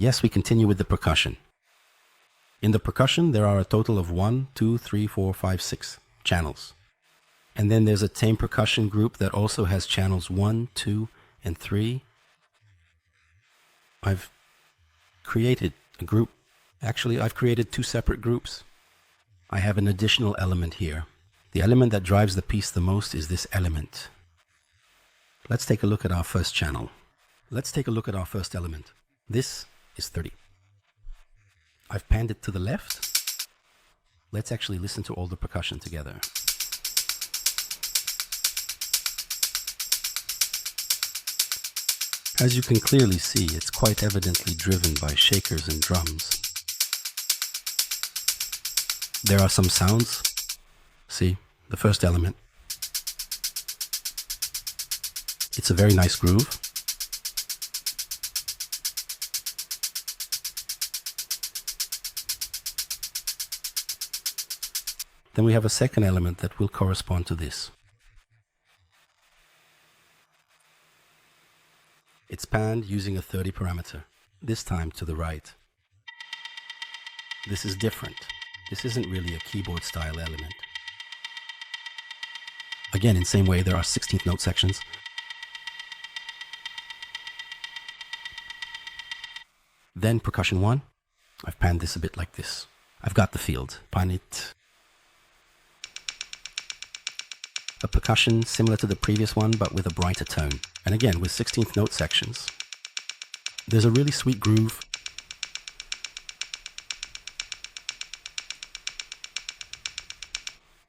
Yes, we continue with the percussion. In the percussion, there are a total of 1, 2, 3, 4, 5, 6 channels. And then there's a tame percussion group that also has channels 1, 2, and 3. I've created a group. Actually, I've created 2 separate groups. I have an additional element here. The element that drives the piece the most is this element. Let's take a look at our first channel. Let's take a look at our first element. This is 30. I've panned it to the left. Let's actually listen to all the percussion together. As you can clearly see, it's quite evidently driven by shakers and drums. There are some sounds. See, the first element. It's a very nice groove. Then we have a second element that will correspond to this. It's panned using a 30 parameter, this time to the right. This is different. This isn't really a keyboard style element. Again, in the same way, there are 16th note sections. Then percussion 1, I've panned this a bit like this. I've got the field, pan it. A percussion similar to the previous one, but with a brighter tone. And again, with 16th note sections. There's a really sweet groove.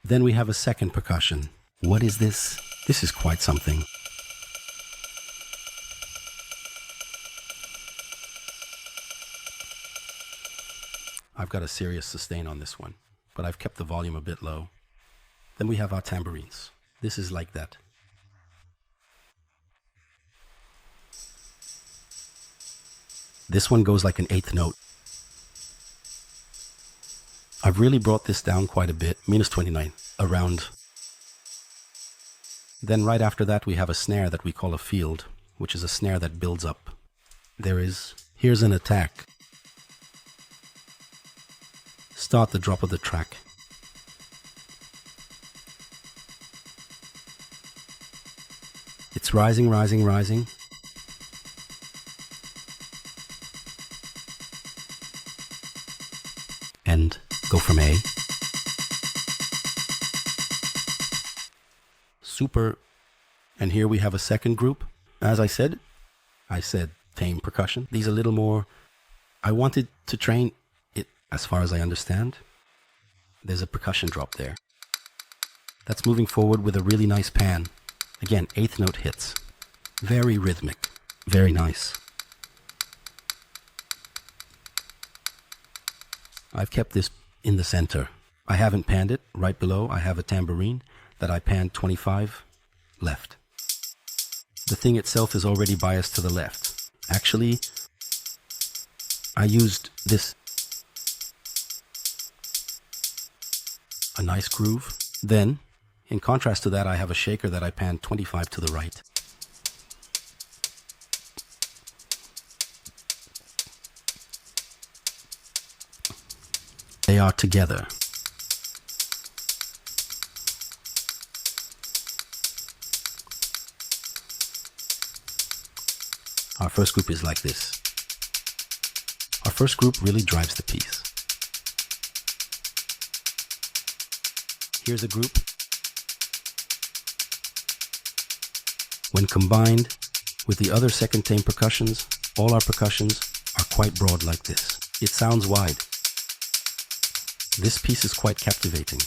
Then we have a second percussion. What is this? This is quite something. I've got a serious sustain on this one, but I've kept the volume a bit low. Then we have our tambourines. This is like that. This one goes like an 8th note. I've really brought this down quite a bit, minus 29, around. Then right after that we have a snare that we call a field, which is a snare that builds up. Here's an attack. Start the drop of the track. It's rising, rising, rising. And go from A. Super. And here we have a second group. As I said tame percussion. These a little more, I wanted to train it as far as I understand. There's a percussion drop there. That's moving forward with a really nice pan. Again, 8th note hits. Very rhythmic. Very nice. I've kept this in the center. I haven't panned it. Right below, I have a tambourine that I panned 25 left. The thing itself is already biased to the left. Actually, I used this. A nice groove. Then, in contrast to that, I have a shaker that I panned 25 to the right. They are together. Our first group is like this. Our first group really drives the piece. Here's a group. When combined with the other second tame percussions, all our percussions are quite broad like this. It sounds wide. This piece is quite captivating.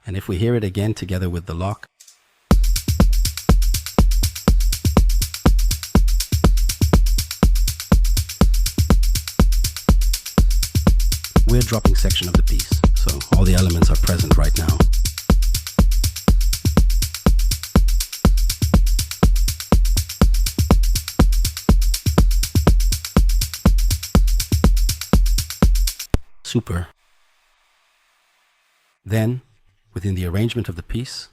And if we hear it again together with the lock, we're dropping section of the piece, so all the elements are present right now. Super. Then, within the arrangement of the piece,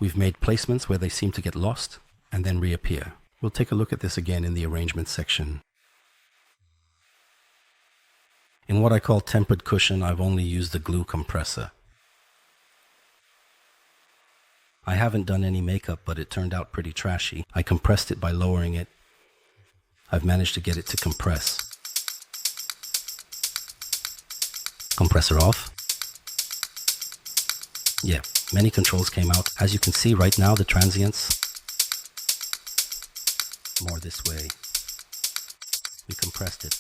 We've made placements where they seem to get lost and then reappear. We'll take a look at this again in the arrangement section. In what I call tempered cushion, I've only used a glue compressor. I haven't done any makeup, but it turned out pretty trashy. I compressed it by lowering it. I've managed to get it to compress. Compressor off. Yeah, many controls came out. As you can see right now, the transients, more this way. We compressed it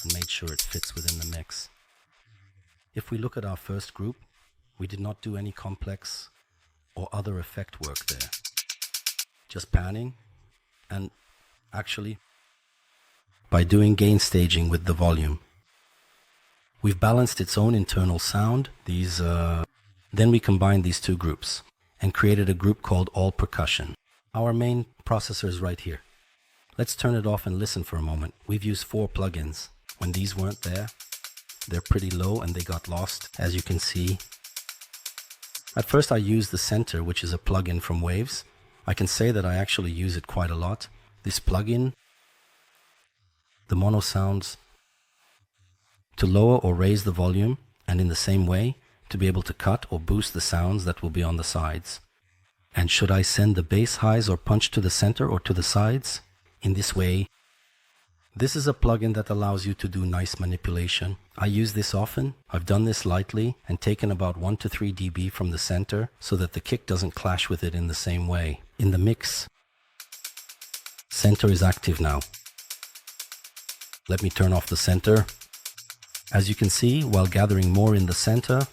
and made sure it fits within the mix. If we look at our first group, we did not do any complex or other effect work there. Just panning, and actually by doing gain staging with the volume. We've balanced its own internal sound. Then we combined these two groups and created a group called All Percussion. Our main processor is right here. Let's turn it off and listen for a moment. We've used 4 plugins. When these weren't there, they're pretty low and they got lost, as you can see. At first I used the Center, which is a plugin from Waves. I can say that I actually use it quite a lot. This plugin, the mono sounds, to lower or raise the volume, and in the same way to be able to cut or boost the sounds that will be on the sides. And should I send the bass highs or punch to the center or to the sides? In this way, this is a plugin that allows you to do nice manipulation. I use this often. I've done this lightly and taken about 1 to 3 dB from the center so that the kick doesn't clash with it in the same way. In the mix, center is active now. Let me turn off the center. As you can see, while gathering more in the center,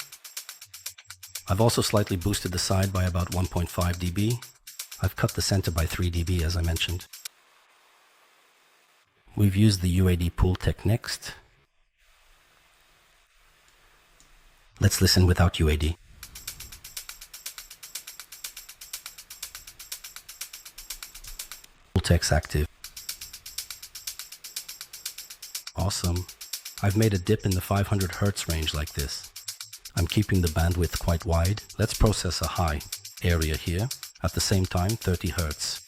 I've also slightly boosted the side by about 1.5 dB. I've cut the center by 3 dB as I mentioned. We've used the UAD pool tech next. Let's listen without UAD. Pool tech's active. Awesome. I've made a dip in the 500 Hz range like this. I'm keeping the bandwidth quite wide. Let's process a high area here. At the same time, 30 Hz.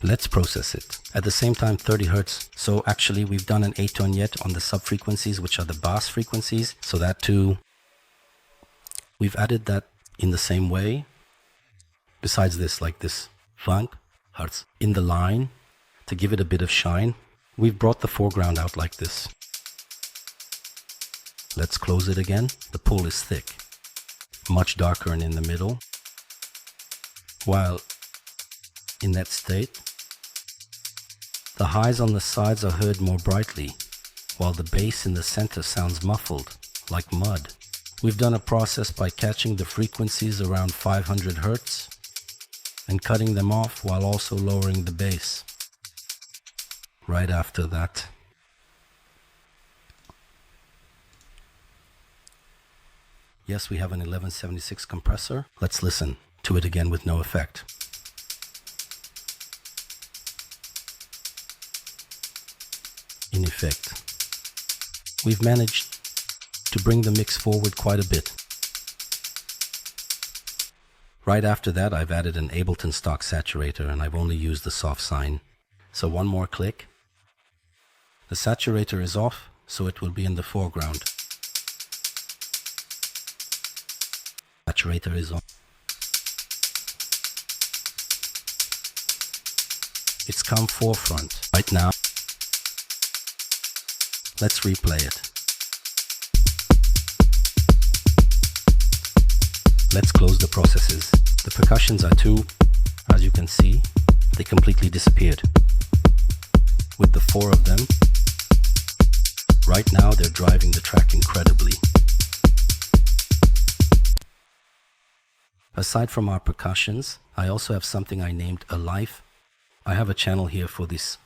Let's process it. At the same time, 30 Hz. So actually, we've done an A-tone yet on the sub-frequencies, which are the bass frequencies. So that too, we've added that in the same way. Besides this, like this funk, Hertz, in the line, to give it a bit of shine, we've brought the foreground out like this. Let's close it again. The pool is thick, much darker and in the middle. While in that state, the highs on the sides are heard more brightly, while the bass in the center sounds muffled, like mud. We've done a process by catching the frequencies around 500 Hz and cutting them off while also lowering the bass. Right after that, yes, we have an 1176 compressor. Let's listen to it again with no effect. In effect, we've managed to bring the mix forward quite a bit. Right after that, I've added an Ableton stock saturator and I've only used the soft sine. So one more click. The saturator is off, so it will be in the foreground. Saturator is on. It's come forefront right now. Let's replay it. Let's close the processes. The percussions are 2. As you can see, they completely disappeared. With the 4 of them, right now they're driving the track incredibly. Aside from our percussions, I also have something I named a life. I have a channel here for this.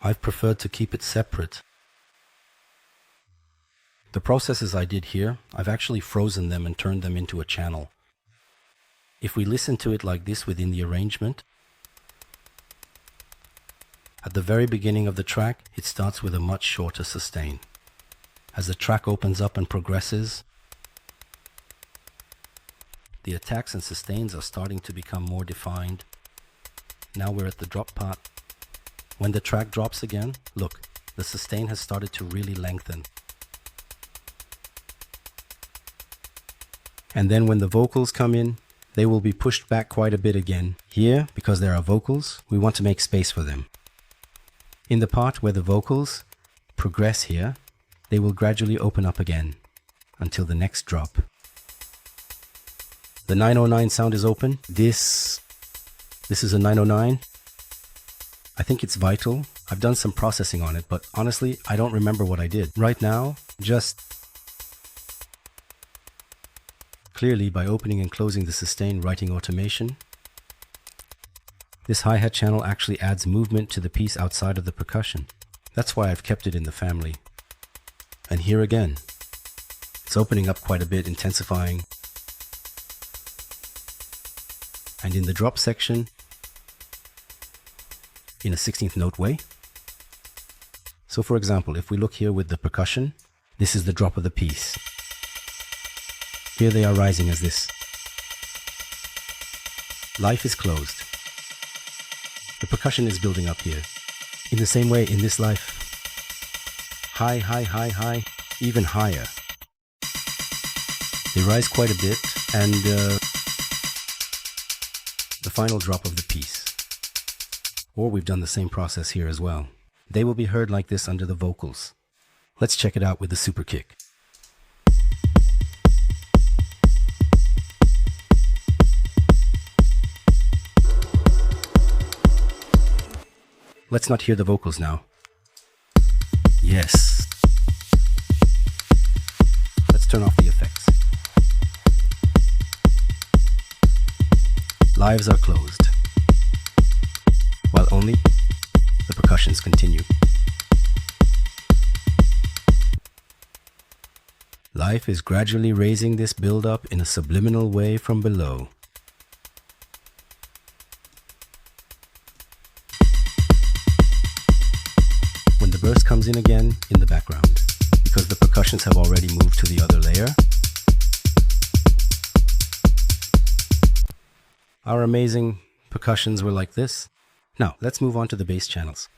I've preferred to keep it separate. The processes I did here, I've actually frozen them and turned them into a channel. If we listen to it like this within the arrangement, at the very beginning of the track, it starts with a much shorter sustain. As the track opens up and progresses, The attacks and sustains are starting to become more defined. Now we're at the drop part. When the track drops again, look, the sustain has started to really lengthen. And then when the vocals come in, they will be pushed back quite a bit again. Here, because there are vocals, we want to make space for them. In the part where the vocals progress here, they will gradually open up again until the next drop. The 909 sound is open. This is a 909. I think it's vital. I've done some processing on it, but honestly, I don't remember what I did. Right now, just clearly by opening and closing the sustain writing automation, this hi-hat channel actually adds movement to the piece outside of the percussion. That's why I've kept it in the family. And here again, it's opening up quite a bit, intensifying. And in the drop section, in a 16th note way. So for example, if we look here with the percussion, this is the drop of the piece. Here they are rising as this. Life is closed. The percussion is building up here. In the same way, in this life, high, high, high, high, even higher. They rise quite a bit, and the final drop of the piece. Or we've done the same process here as well. They will be heard like this under the vocals. Let's check it out with the super kick. Let's not hear the vocals now. Yes. Let's turn off the effects. Lives are closed, while only the percussions continue. Life is gradually raising this build-up in a subliminal way from below. When the burst comes in again in the background, because the percussions have already moved to the other layer, our amazing percussions were like this. Now, let's move on to the bass channels.